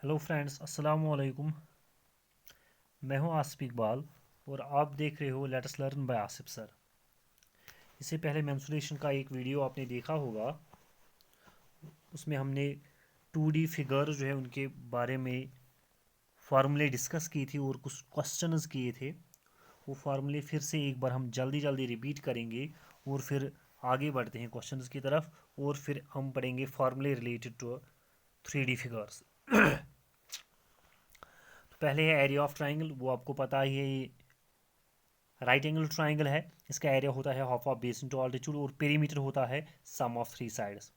Hello friends, अस्सलाम वालेकुम। मैं हूं आसिफ इकबाल और आप देख रहे हो let's learn by Asif sir. इससे पहले मेंसुरेशन का एक वीडियो आपने देखा होगा। उसमें हमने 2D फिगर जो है उनके बारे में फार्मूले डिस्कस की थी और कुछ क्वेश्चंस किए थे। वो फार्मूले फिर से एक बार हम जल्दी जल्दी रिपीट करेंगे और फिर आगे बढ़ते हैं क्वेश्चंस की तरफ। और फिर हम पढ़ेंगे फार्मूले रिलेटेड टू 3D फिगर्स। तो पहले है एरिया ऑफ ट्राइंगल, वो आपको पता ही है। ये राइट एंगल ट्राइंगल है। इसका एरिया होता है half of base into altitude और पेरीमीटर होता है sum of three sides.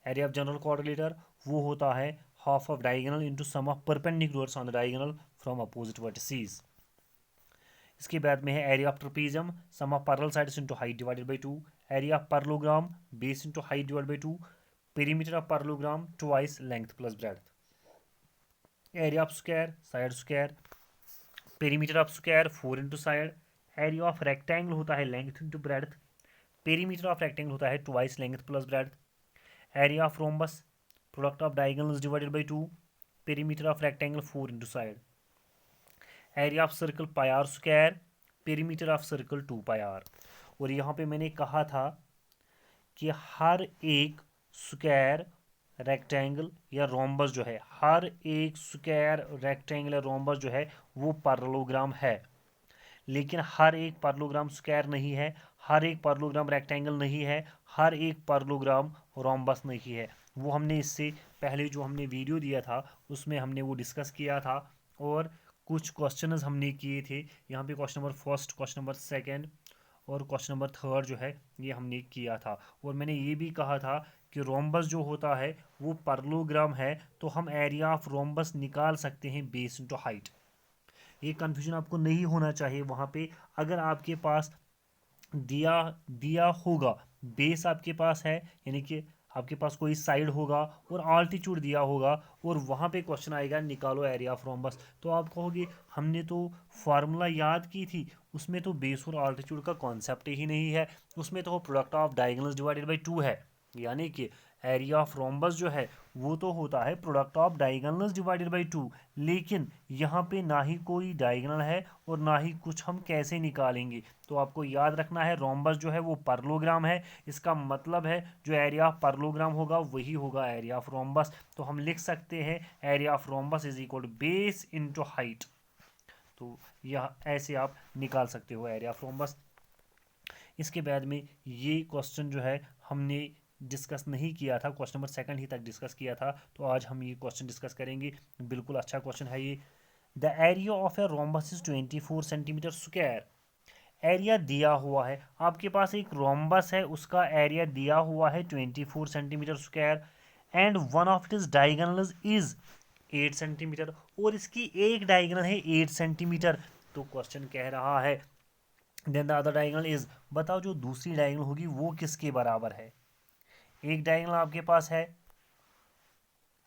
Area of general coordinator वो होता है half of diagonal into sum of perpendiculars on the diagonal from opposite vertices. इसके बाद में है area of trapezium sum of parallel sides into height divided by 2। Area of parallelogram base into height divided by 2। Perimeter of parallelogram twice length plus breadth. Area of square side square perimeter of square 4 into side. Area of rectangle होता है length into breadth. Perimeter of rectangle होता है twice length plus breadth. Area of rhombus product of diagonals divided by 2। Perimeter of rectangle 4 into side. Area of circle pi r square perimeter of circle 2 pi r. और यहाँ पे मैंने कहा था कि हर एक स्क्वायर रेक्टेंगल या रोम्बस जो है, हर एक स्क्वायर रेक्टेंगल या रोम्बस जो है वो पैरेललोग्राम है। लेकिन हर एक पैरेललोग्राम स्क्वायर नहीं है, हर एक पैरेललोग्राम रेक्टेंगल नहीं है, हर एक पैरेललोग्राम रोम्बस नहीं है। वो हमने इससे पहले जो हमने वीडियो दिया था उसमें हमने वो डिस्कस किया था। और कुछ क्वेश्चंस हमने किए थे। यहाँ पे question number first, question number second और क्वेश्चन नंबर थर्ड जो है ये हमने किया था। और मैंने ये भी कहा था कि रोम्बस जो होता है वो पैरेललोग्राम है, तो हम एरिया ऑफ रोम्बस निकाल सकते हैं बेस इनटू हाइट। ये कन्फ्यूजन आपको नहीं होना चाहिए वहाँ पे। अगर आपके पास दिया दिया होगा, बेस आपके पास है, यानी कि आपके पास कोई साइड होगा और आल्टीट्यूड दिया होगा और वहाँ पे क्वेश्चन आएगा निकालो एरिया ऑफ रोम्बस, तो आप कहोगे हमने तो फार्मूला याद की थी, उसमें तो बेस और आल्टीट्यूड का कॉन्सेप्ट ही नहीं है। उसमें तो product of diagonals divided by 2 है। यानी कि एरिया ऑफ रोम्बस जो है वो तो होता है product of diagonals divided by 2। लेकिन यहाँ पे ना ही कोई डायगोनल है और ना ही कुछ, हम कैसे निकालेंगे? तो आपको याद रखना है रोम्बस जो है वो पैरेललोग्राम है। इसका मतलब है जो एरिया ऑफ पैरेललोग्राम होगा वही होगा एरिया ऑफ रोम्बस। तो हम लिख सकते हैं area of rhombus is equal to base into height. तो यह ऐसे आप निकाल सकते हो एरिया ऑफ रोम्बस। इसके बाद में ये क्वेश्चन जो है हमने डिस्कस नहीं किया था, क्वेश्चन नंबर सेकंड ही तक डिस्कस किया था। तो आज हम ये क्वेश्चन डिस्कस करेंगे। बिल्कुल अच्छा क्वेश्चन है ये। The area of a rhombus is 24 centimetre square. Area दिया हुआ है, आपके पास एक रोम्बस है, उसका एरिया दिया हुआ है 24 centimetre square and one of it is diagonal is 8 centimetre और इसकी एक डायगोनल है 8 सेंटीमीटर। तो क्वेश्चन कह रहा है then the other diagonal is, बताओ जो दूसरी डायगोनल होगी वो किसके बराबर है। एक डायगोनल आपके पास है,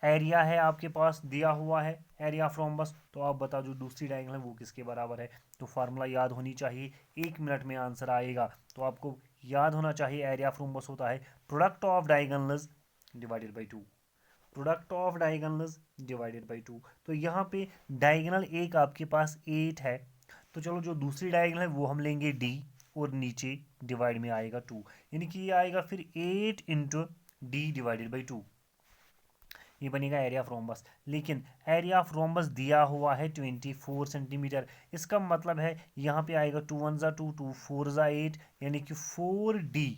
एरिया है आपके पास दिया हुआ है एरिया ऑफ रोम्बस, तो आप बताओ जो दूसरी डायगोनल है वो किसके बराबर है। तो फार्मूला याद होनी चाहिए, 1 मिनट में आंसर आएगा। तो आपको याद होना चाहिए एरिया ऑफ रोम्बस होता है product of diagonals divided by 2। Product of diagonals divided by 2। तो यहाँ पे डायगोनल एक आपके पास 8 है, तो चलो जो दूसरी डायगोनल है वो हम लेंगे डी और नीचे डिवाइड में आएगा 2, यानी कि ये आएगा फिर 8 इंटू डी डिवाइडेड बाई 2। ये बनेगा एरिया ऑफ रोम्बस। लेकिन एरिया ऑफ रोम्बस दिया हुआ है 24 सेंटीमीटर। इसका मतलब है यहाँ पे आएगा 2 1 ज़ा 2, 2 4 ज़ा 8, यानी कि 4D,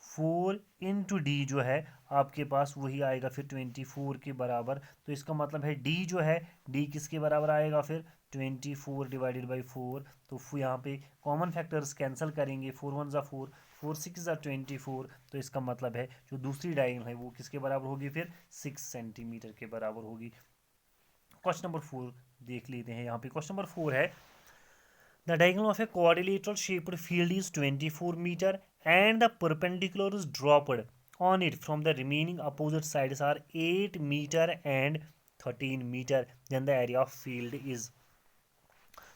4 इंटू डी जो है आपके पास वही आएगा फिर 24 के बराबर। तो इसका मतलब है डी जो है, डी किसके बराबर आएगा फिर 24 डिवाइडेड बाई 4। तो यहाँ पे कॉमन फैक्टर्स कैंसिल करेंगे, 4 1 ज़ा 4, 4 6 ज़ा 24। तो इसका मतलब है जो दूसरी डायगोनल है वो किसके बराबर होगी फिर 6 सेंटीमीटर के बराबर होगी। क्वेश्चन नंबर 4 देख लेते हैं। यहाँ पे क्वेश्चन नंबर 4 है the diagonal of a quadrilateral shaped field is 24 meter and the perpendicular is dropped on it from the remaining opposite sides are 8 meter and 13 meter. Then the area of field is,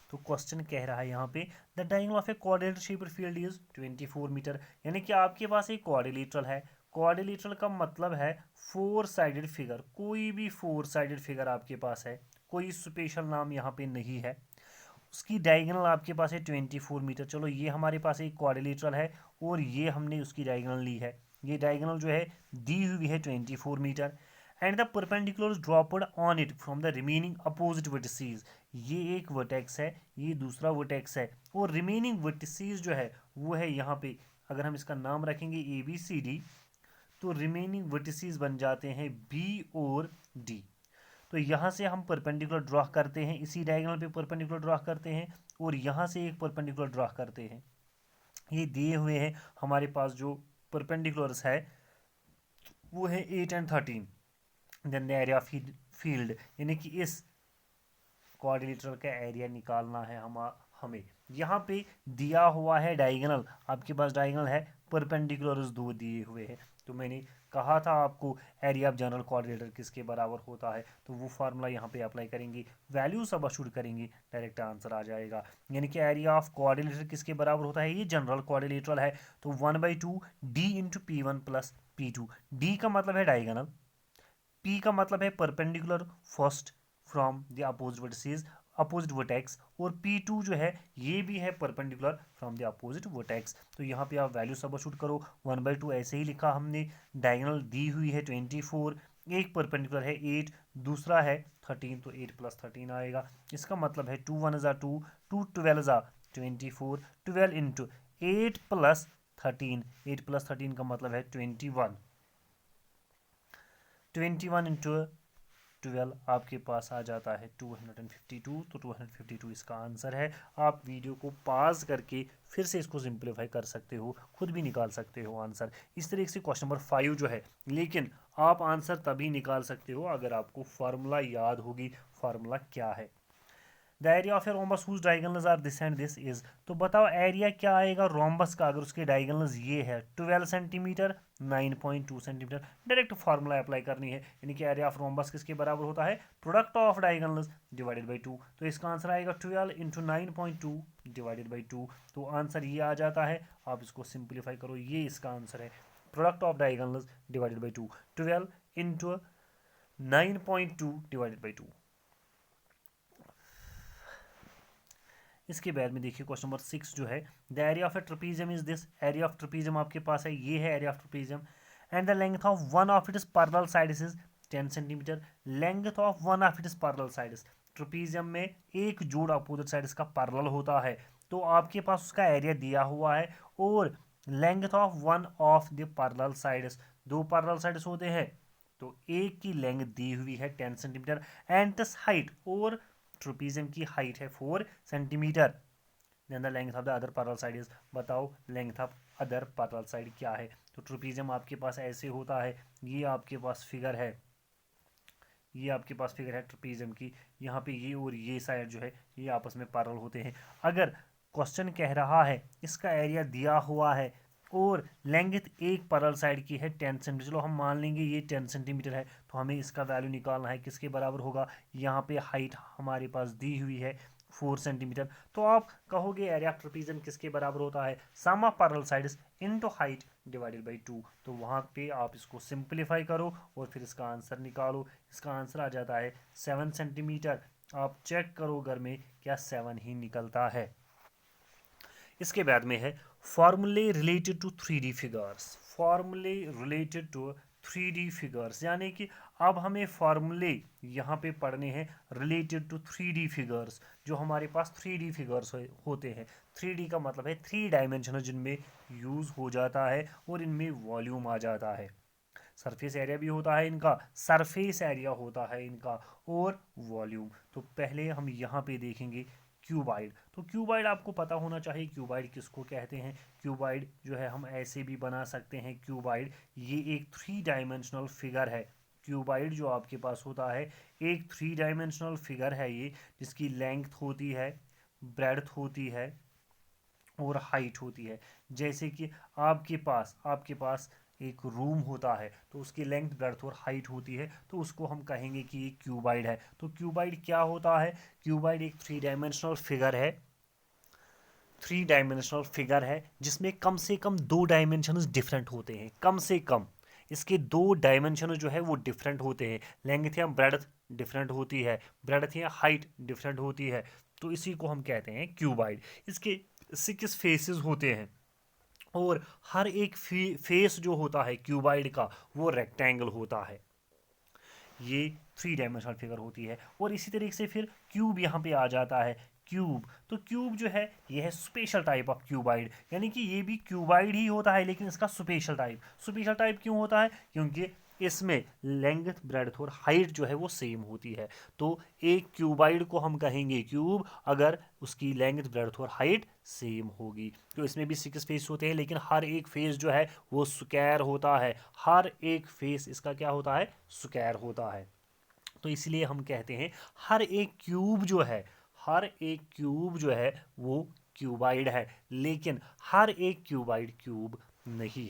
तो question कह रहा है यहाँ पे the diagonal of a quadrilateral shaped field is 24 metre, यानी कि आपके पास एक क्वाड्रिलेटरल है, क्वाड्रिलेटरल का मतलब है फोर साइडेड फिगर। कोई भी फोर साइडेड फिगर आपके पास है, कोई स्पेशल नाम यहाँ पे नहीं है। उसकी डायगोनल आपके पास है 24 मीटर। चलो ये हमारे पास एक क्वाड्रिलेटरल है और ये हमने उसकी डायगोनल ली है। ये डायगोनल जो है दी हुई है 24 metre. And the perpendicular dropped on it from the remaining opposite vertices. ये एक वर्टेक्स है, ये दूसरा वर्टेक्स है, और रिमेनिंग वर्टिसेस जो है वो है यहाँ पे। अगर हम इसका नाम रखेंगे ABCD, तो रिमेनिंग वर्टिसेस बन जाते हैं B और D। तो यहाँ से हम परपेंडिकुलर ड्रॉ करते हैं, इसी डायगोनल पे परपेंडिकुलर ड्रॉ करते हैं, और यहाँ से एक परपेंडिकुलर ड्रॉ करते हैं। ये दिए हुए हैं हमारे पास जो परपेंडिकुलर्स है वो है 8 and 13। Then the area of field, यानी कि इस क्वाड्रिलेटरल का एरिया निकालना है हमें। यहाँ पे दिया हुआ है डायगोनल, आपके पास डायगोनल है, परपेंडिकुलर्स दो दिए हुए हैं। तो मैंने कहा था आपको एरिया ऑफ जनरल क्वाड्रिलेटर किसके बराबर होता है, तो वो फार्मूला यहाँ पे अप्लाई करेंगे, वैल्यू सबस्टिट्यूट करेंगे, डायरेक्ट आंसर आ जाएगा। यानी कि एरिया ऑफ क्वाड्रिलेटर किसके बराबर होता है, ये जनरल क्वाड्रिलेटरल है, तो 1/2 D into P1 plus P2। D का मतलब है डायगोनल, P का मतलब है perpendicular first from the opposite vertices, opposite vertex, और P2 जो है ये भी है perpendicular from the opposite vertex. तो यहाँ पे आप वैल्यू सबस्टिट्यूट करो, 1/2 ऐसे ही लिखा हमने, डायगोनल दी हुई है 24, एक परपेंडिकुलर है 8, दूसरा है 13, तो 8 प्लस 13 आएगा। इसका मतलब है 2 1 2, 2 12 24, 12 इंटू 8 प्लस 13, 8 प्लस 13 का मतलब है 21। 21 इंटू 12 आपके पास आ जाता है 252, तो 252 इसका आंसर है। आप वीडियो को पॉज करके फिर से इसको सिंप्लीफाई कर सकते हो, खुद भी निकाल सकते हो आंसर। इस तरीके से क्वेश्चन नंबर 5 जो है, लेकिन आप आंसर तभी निकाल सकते हो अगर आपको फार्मूला याद होगी। फार्मूला क्या है, the area of a rhombus whose diagonals are this and this is. तो बताओ एरिया क्या आएगा रोम्बस का अगर उसके डायगोनल्स ये है 12 centimetre, 9.2 centimetre. Direct formula apply करनी है, यानी कि एरिया ऑफ रोम्बस किसके बराबर होता है, product of diagonals divided by 2। तो इसका आंसर आएगा 12 इंटू 9.2 डिवाइडेड बाई 2। तो आंसर ये आ जाता है, आप इसको सिंप्लीफाई करो, ये इसका आंसर है, product of diagonals divided by 2, 12 into 9.2 divided by 2। इसके बाद में देखिए क्वेश्चन नंबर 6 जो है, the area of A trapezium is this. Area of trapezium आपके पास है, ये है area of trapezium, and the length of one of its parallel sides is 10 centimetre. Length of one of its parallel sides, trapezium में एक जोड़ opposite sides का parallel होता है, तो आपके पास उसका एरिया दिया हुआ है, और length of one of the parallel sides, दो पैरेलल साइड्स होते हैं, तो एक की लेंथ दी हुई है 10 सेंटीमीटर, एंड दिस हाइट, और ट्रपीजियम की हाइट है 4 centimetre. Then the length of the other parallel side is, बताओ length of other parallel side क्या है। तो ट्रपीजियम आपके पास ऐसे होता है, ये आपके पास फिगर है, ये आपके पास फिगर है ट्रपीजियम की, यहाँ पे ये और ये साइड जो है ये आपस में पैरेलल होते हैं। अगर क्वेश्चन कह रहा है इसका एरिया दिया हुआ है और लेंथ एक पैरेलल साइड की है 10 सेंटीमीटर, चलो हम मान लेंगे ये 10 सेंटीमीटर है, तो हमें इसका वैल्यू निकालना है किसके बराबर होगा। यहाँ पे हाइट हमारे पास दी हुई है 4 सेंटीमीटर, तो आप कहोगे एरिया ऑफ ट्रपीजियम किसके बराबर होता है, sum of parallel sides into height divided by 2। तो वहाँ पे आप इसको सिंप्लीफाई करो और फिर इसका आंसर निकालो। इसका आंसर आ जाता है 7 सेंटीमीटर। आप चेक करो घर में क्या 7 ही निकलता है। इसके बाद में है फॉर्मूले रिलेटेड टू 3D फिगर्स। फॉर्मूले रिलेटेड टू 3D फिगर्स, यानी कि अब हमें फॉर्मूले यहाँ पे पढ़ने हैं रिलेटेड टू 3D फिगर्स, जो हमारे पास 3D फिगर्स होते हैं। 3D का मतलब है 3 डायमेंशनल, जिनमें यूज़ हो जाता है और इनमें वॉल्यूम आ जाता है। सरफेस एरिया भी होता है इनका, सरफेस एरिया होता है इनका, और वॉल्यूम। तो पहले हम यहाँ पे देखेंगे क्यूबाइड। तो क्यूबाइड आपको पता होना चाहिए क्यूबाइड किसको कहते हैं। क्यूबाइड जो है हम ऐसे भी बना सकते हैं, क्यूबाइड ये एक 3 डायमेंशनल फिगर है। क्यूबाइड जो आपके पास होता है एक 3 डायमेंशनल फिगर है ये, जिसकी लेंथ होती है, ब्रेड्थ होती है और हाइट होती है। जैसे कि आपके पास एक रूम होता है, तो उसकी लेंथ ब्रेड्थ और हाइट होती है, तो उसको हम कहेंगे कि ये क्यूबाइड है। तो क्यूबाइड क्या होता है, क्यूबाइड एक 3 डायमेंशनल फिगर है, 3 डायमेंशनल फिगर है जिसमें कम से कम 2 डायमेंशंस डिफरेंट होते हैं, कम से कम इसके दो डायमेंशन जो है वो डिफरेंट होते हैं, लेंथ या ब्रेडथ डिफरेंट होती है, ब्रेडथ या हाइट डिफरेंट होती है, तो इसी को हम कहते हैं क्यूबाइड। इसके 6 फेसेस होते हैं और हर एक फेस जो होता है क्यूबाइड का वो रेक्टेंगल होता है। ये 3 डायमेंशनल फिगर होती है। और इसी तरीके से फिर क्यूब यहाँ पे आ जाता है। क्यूब, तो क्यूब जो है ये है स्पेशल टाइप ऑफ क्यूबाइड, यानी कि ये भी क्यूबाइड ही होता है लेकिन इसका स्पेशल टाइप। स्पेशल टाइप क्यों होता है? क्योंकि इसमें लेंथ ब्रेडथ और हाइट जो है वो सेम होती है। तो एक क्यूबाइड को हम कहेंगे क्यूब अगर उसकी लेंथ ब्रेडथ और हाइट सेम होगी। तो इसमें भी 6 फेस होते हैं लेकिन हर एक फेस जो है वो स्क्वायर होता है। हर एक फेस इसका क्या होता है? स्क्वायर होता है। तो इसलिए हम कहते हैं हर एक क्यूब जो है, हर एक क्यूब जो है वो क्यूबाइड है, लेकिन हर एक क्यूबाइड क्यूब नहीं